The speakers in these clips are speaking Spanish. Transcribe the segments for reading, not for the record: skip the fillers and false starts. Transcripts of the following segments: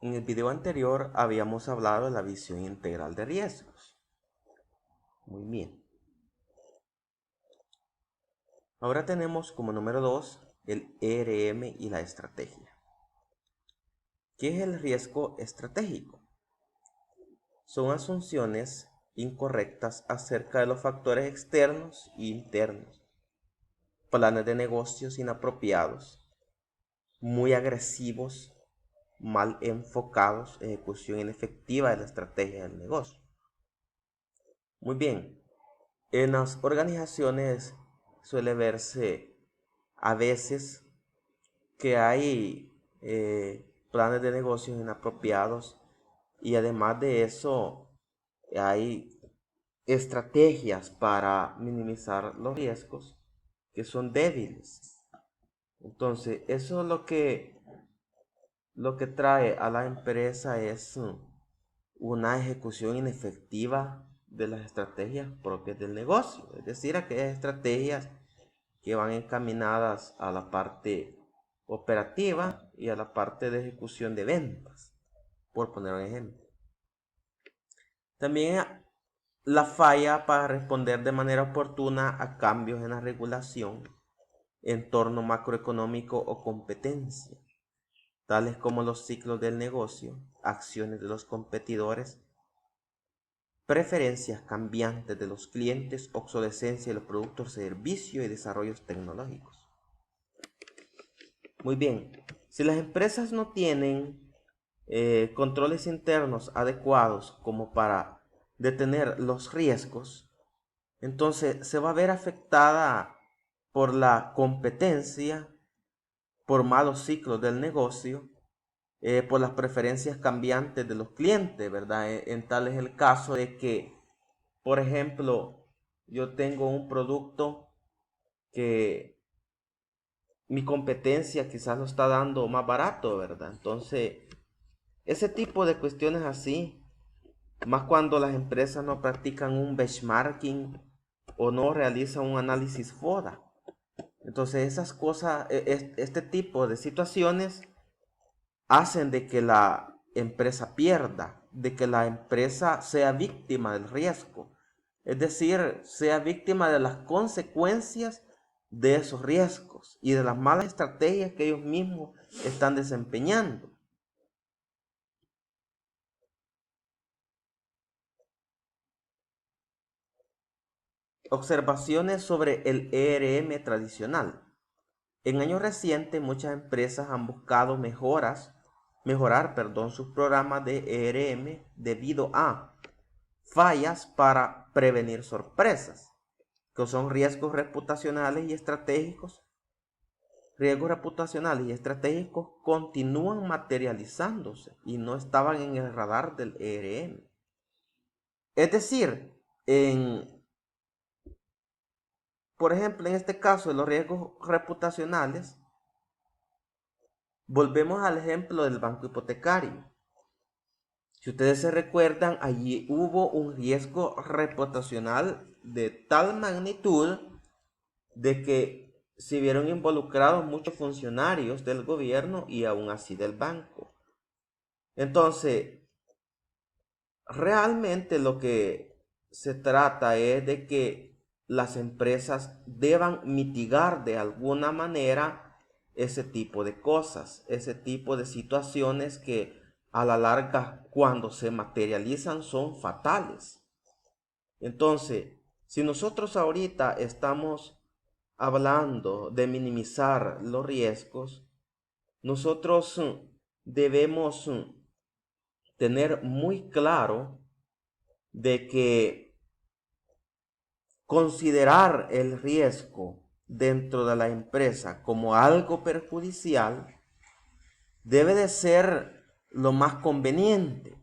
En el video anterior habíamos hablado de la visión integral de riesgos. Muy bien. Ahora tenemos como número 2 el ERM y la estrategia. ¿Qué es el riesgo estratégico? Son asunciones incorrectas acerca de los factores externos e internos, planes de negocios inapropiados, muy agresivos, mal enfocados, ejecución inefectiva de la estrategia del negocio. Muy bien, en las organizaciones suele verse a veces que hay planes de negocios inapropiados y además de eso hay estrategias para minimizar los riesgos que son débiles. Entonces, eso es lo que trae a la empresa es una ejecución inefectiva de las estrategias propias del negocio. Es decir, aquellas estrategias que van encaminadas a la parte operativa y a la parte de ejecución de ventas, por poner un ejemplo. También la falla para responder de manera oportuna a cambios en la regulación, entorno macroeconómico o competencia, tales como los ciclos del negocio, acciones de los competidores, preferencias cambiantes de los clientes, obsolescencia de los productos, servicios y desarrollos tecnológicos. Muy bien, si las empresas no tienen controles internos adecuados como para detener los riesgos, entonces se va a ver afectada por la competencia, por malos ciclos del negocio, por las preferencias cambiantes de los clientes, ¿verdad? En tal es el caso de que, por ejemplo, yo tengo un producto que mi competencia quizás lo está dando más barato, ¿verdad? Entonces, ese tipo de cuestiones así, más cuando las empresas no practican un benchmarking o no realizan un análisis FODA. Entonces, esas cosas, este tipo de situaciones hacen de que la empresa pierda, de que la empresa sea víctima del riesgo. Es decir, sea víctima de las consecuencias de esos riesgos y de las malas estrategias que ellos mismos están desempeñando. Observaciones sobre el ERM tradicional. En años recientes, muchas empresas han buscado mejorar sus programas de ERM debido a fallas para prevenir sorpresas, que son riesgos reputacionales y estratégicos. Riesgos reputacionales y estratégicos continúan materializándose y no estaban en el radar del ERM. Es decir, por ejemplo, en este caso de los riesgos reputacionales, volvemos al ejemplo del banco hipotecario. Si ustedes se recuerdan, allí hubo un riesgo reputacional de tal magnitud de que se vieron involucrados muchos funcionarios del gobierno y aún así del banco. Entonces, realmente lo que se trata es de que las empresas deban mitigar de alguna manera ese tipo de cosas, ese tipo de situaciones que a la larga cuando se materializan son fatales. Entonces, si nosotros ahorita estamos hablando de minimizar los riesgos, nosotros debemos tener muy claro de que considerar el riesgo dentro de la empresa como algo perjudicial debe de ser lo más conveniente,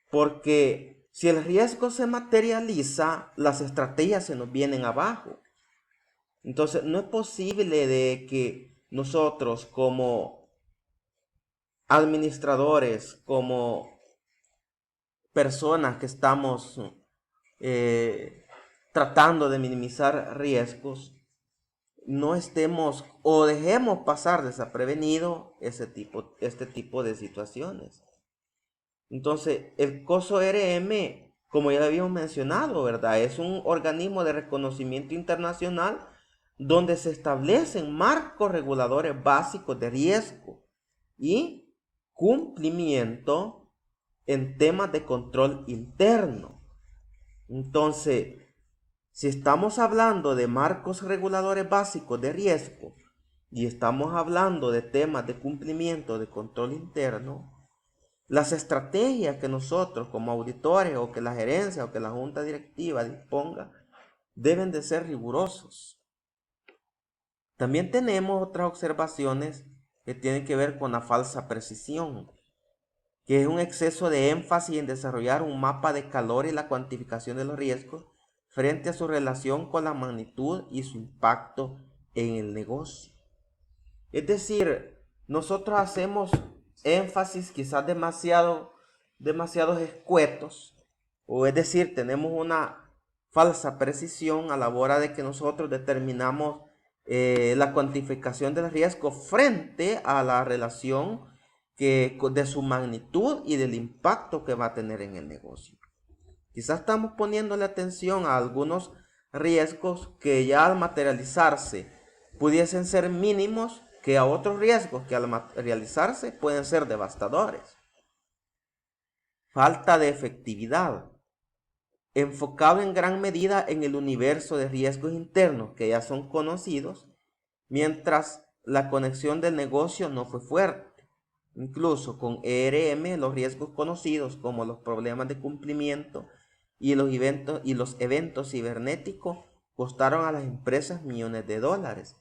porque si el riesgo se materializa, las estrategias se nos vienen abajo. Entonces no es posible de que nosotros como administradores, como personas que estamos tratando de minimizar riesgos, no estemos o dejemos pasar desaprevenido este tipo de situaciones. Entonces, el COSO-RM, como ya lo habíamos mencionado, ¿verdad? Es un organismo de reconocimiento internacional donde se establecen marcos reguladores básicos de riesgo y cumplimiento en temas de control interno. Entonces, si estamos hablando de marcos reguladores básicos de riesgo y estamos hablando de temas de cumplimiento de control interno, las estrategias que nosotros como auditores o que la gerencia o que la junta directiva disponga deben de ser rigurosos. También tenemos otras observaciones que tienen que ver con la falsa precisión, que es un exceso de énfasis en desarrollar un mapa de calor y la cuantificación de los riesgos frente a su relación con la magnitud y su impacto en el negocio. Es decir, nosotros hacemos énfasis quizás demasiados escuetos, o es decir, tenemos una falsa precisión a la hora de que nosotros determinamos la cuantificación del riesgo frente a la relación de su magnitud y del impacto que va a tener en el negocio. Quizás estamos poniéndole atención a algunos riesgos que ya al materializarse pudiesen ser mínimos, que a otros riesgos que al materializarse pueden ser devastadores. Falta de efectividad, enfocado en gran medida en el universo de riesgos internos que ya son conocidos, mientras la conexión del negocio no fue fuerte. Incluso con ERM, los riesgos conocidos como los problemas de cumplimiento y los eventos cibernéticos costaron a las empresas millones de dólares.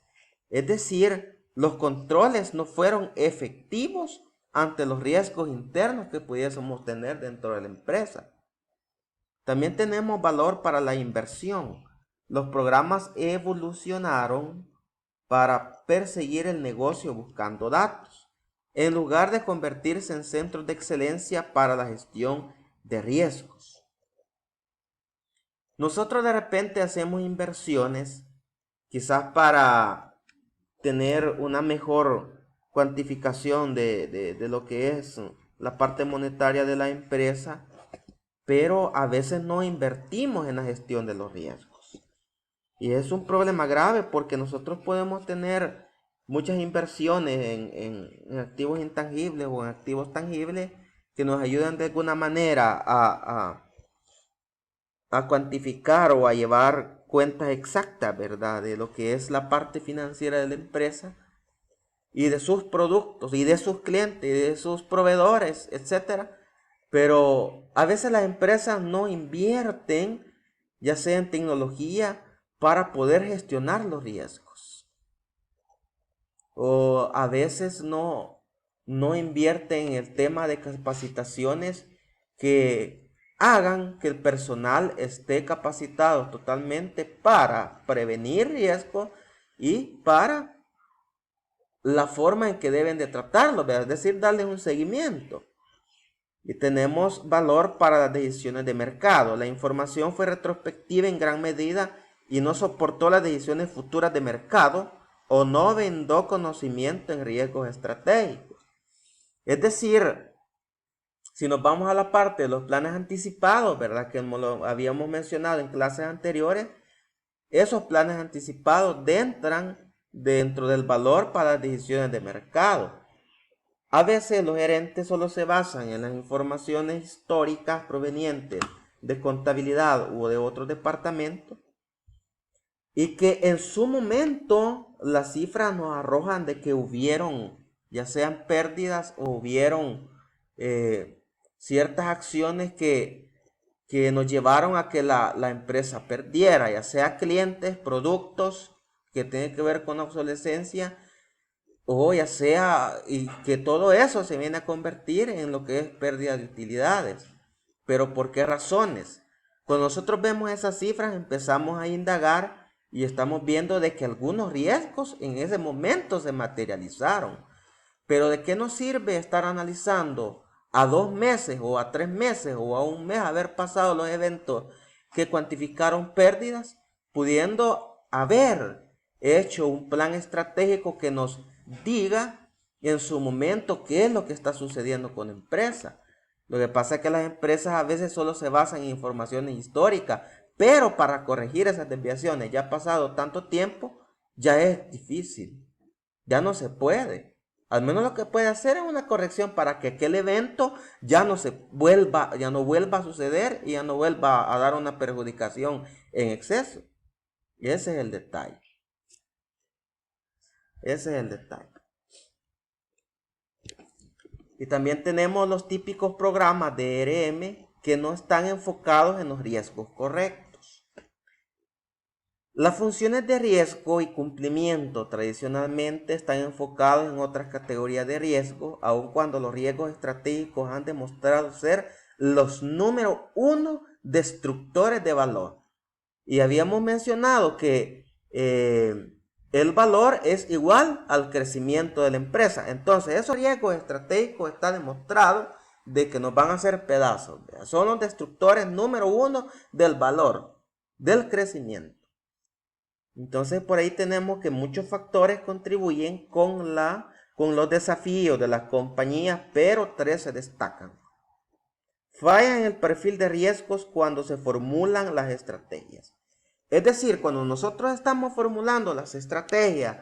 Es decir, los controles no fueron efectivos ante los riesgos internos que pudiésemos tener dentro de la empresa. También tenemos valor para la inversión. Los programas evolucionaron para perseguir el negocio buscando datos, en lugar de convertirse en centros de excelencia para la gestión de riesgos. Nosotros de repente hacemos inversiones quizás para tener una mejor cuantificación de lo que es la parte monetaria de la empresa, pero a veces no invertimos en la gestión de los riesgos. Y es un problema grave porque nosotros podemos tener muchas inversiones en activos intangibles o en activos tangibles que nos ayudan de alguna manera a cuantificar o a llevar cuentas exactas, ¿verdad? De lo que es la parte financiera de la empresa y de sus productos y de sus clientes y de sus proveedores, etcétera. Pero a veces las empresas no invierten, ya sea en tecnología, para poder gestionar los riesgos. O a veces no invierten en el tema de capacitaciones que hagan que el personal esté capacitado totalmente para prevenir riesgos y para la forma en que deben de tratarlo, es decir, darles un seguimiento. Y tenemos valor para las decisiones de mercado. La información fue retrospectiva en gran medida y no soportó las decisiones futuras de mercado o no brindó conocimiento en riesgos estratégicos. Es decir, si nos vamos a la parte de los planes anticipados, ¿verdad? Que lo habíamos mencionado en clases anteriores, esos planes anticipados entran dentro del valor para las decisiones de mercado. A veces los gerentes solo se basan en las informaciones históricas provenientes de contabilidad u de otros departamentos y que en su momento las cifras nos arrojan de que hubieron ya sean pérdidas o hubieron ciertas acciones que nos llevaron a que la empresa perdiera, ya sea clientes, productos que tienen que ver con obsolescencia, o ya sea, y que todo eso se viene a convertir en lo que es pérdida de utilidades. ¿Pero por qué razones? Cuando nosotros vemos esas cifras empezamos a indagar y estamos viendo de que algunos riesgos en ese momento se materializaron. Pero ¿de qué nos sirve estar analizando a 2 meses o a 3 meses o a un mes haber pasado los eventos que cuantificaron pérdidas, pudiendo haber hecho un plan estratégico que nos diga en su momento qué es lo que está sucediendo con la empresa. Lo que pasa es que las empresas a veces solo se basan en informaciones históricas, pero para corregir esas desviaciones ya ha pasado tanto tiempo, ya es difícil, ya no se puede. Al menos lo que puede hacer es una corrección para que aquel evento ya no vuelva a suceder y ya no vuelva a dar una perjudicación en exceso. Y ese es el detalle. Ese es el detalle. Y también tenemos los típicos programas de ERM que no están enfocados en los riesgos correctos. Las funciones de riesgo y cumplimiento tradicionalmente están enfocados en otras categorías de riesgo, aun cuando los riesgos estratégicos han demostrado ser los número 1 destructores de valor. Y habíamos mencionado que el valor es igual al crecimiento de la empresa. Entonces, esos riesgos estratégicos está demostrado de que nos van a hacer pedazos. ¿Verdad? Son los destructores número 1 del valor, del crecimiento. Entonces, por ahí tenemos que muchos factores contribuyen con los desafíos de las compañías, pero 3 se destacan. Falla en el perfil de riesgos cuando se formulan las estrategias. Es decir, cuando nosotros estamos formulando las estrategias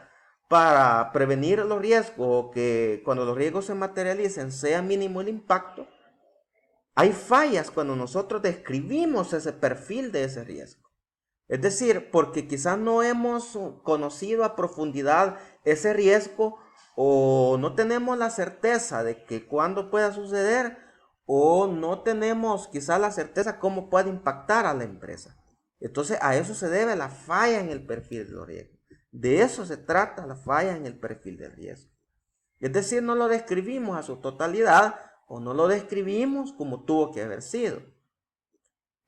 para prevenir los riesgos o que cuando los riesgos se materialicen sea mínimo el impacto, hay fallas cuando nosotros describimos ese perfil de ese riesgo. Es decir, porque quizás no hemos conocido a profundidad ese riesgo o no tenemos la certeza de que cuándo pueda suceder o no tenemos quizás la certeza cómo puede impactar a la empresa. Entonces a eso se debe la falla en el perfil de los riesgos. De eso se trata la falla en el perfil del riesgo. Es decir, no lo describimos a su totalidad o no lo describimos como tuvo que haber sido.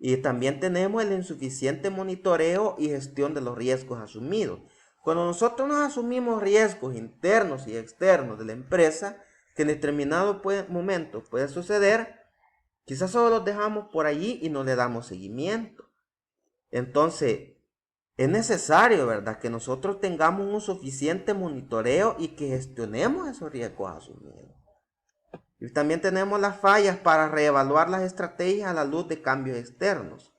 Y también tenemos el insuficiente monitoreo y gestión de los riesgos asumidos. Cuando nosotros nos asumimos riesgos internos y externos de la empresa, que en determinado momento puede suceder, quizás solo los dejamos por allí y no le damos seguimiento. Entonces, es necesario, ¿verdad?, que nosotros tengamos un suficiente monitoreo y que gestionemos esos riesgos asumidos. Y también tenemos las fallas para reevaluar las estrategias a la luz de cambios externos.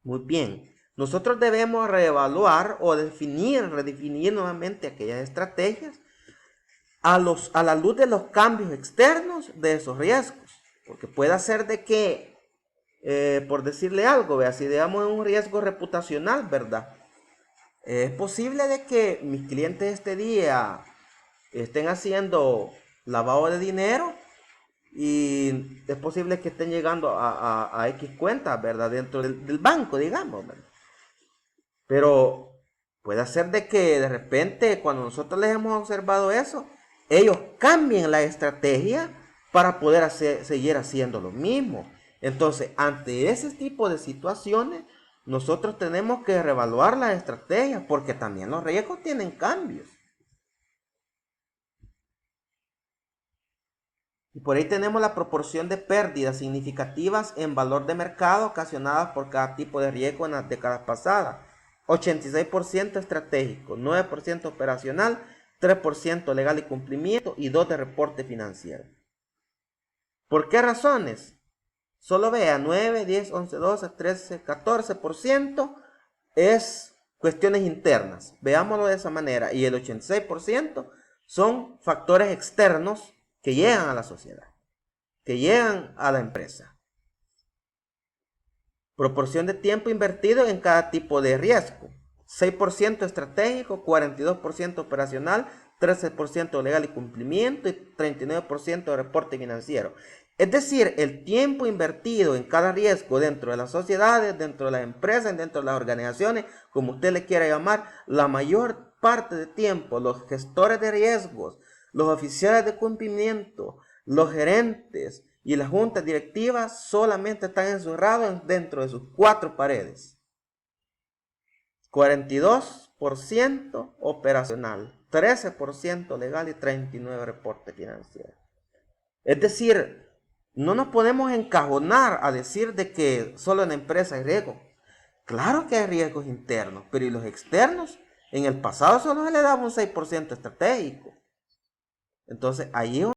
Muy bien, nosotros debemos reevaluar o redefinir nuevamente aquellas estrategias a la luz de los cambios externos de esos riesgos. Porque puede ser de que, por decirle algo, vea, si digamos un riesgo reputacional, ¿verdad? Es posible de que mis clientes este día estén haciendo lavado de dinero y es posible que estén llegando a X cuentas, ¿verdad? Dentro del banco, digamos, ¿verdad? Pero puede ser de que de repente cuando nosotros les hemos observado eso, ellos cambien la estrategia para poder seguir haciendo lo mismo. Entonces, ante ese tipo de situaciones, nosotros tenemos que reevaluar las estrategias porque también los riesgos tienen cambios. Y por ahí tenemos la proporción de pérdidas significativas en valor de mercado ocasionadas por cada tipo de riesgo en las décadas pasadas. 86% estratégico, 9% operacional, 3% legal y cumplimiento y 2% de reporte financiero. ¿Por qué razones? Solo vea 9, 10, 11, 12, 13, 14% es cuestiones internas. Veámoslo de esa manera. Y el 86% son factores externos que llegan a la sociedad, que llegan a la empresa. Proporción de tiempo invertido en cada tipo de riesgo. 6% estratégico, 42% operacional, 13% legal y cumplimiento y 39% de reporte financiero. Es decir, el tiempo invertido en cada riesgo dentro de las sociedades, dentro de las empresas, dentro de las organizaciones, como usted le quiera llamar, la mayor parte de tiempo, los gestores de riesgos, los oficiales de cumplimiento, los gerentes y las juntas directivas solamente están encerrados dentro de sus 4 paredes. 42% operacional, 13% legal y 39% reporte financiero. Es decir, no nos podemos encajonar a decir de que solo en la empresa hay riesgo. Claro que hay riesgos internos, pero ¿y los externos? En el pasado solo se le daba un 6% estratégico. Entonces ahí es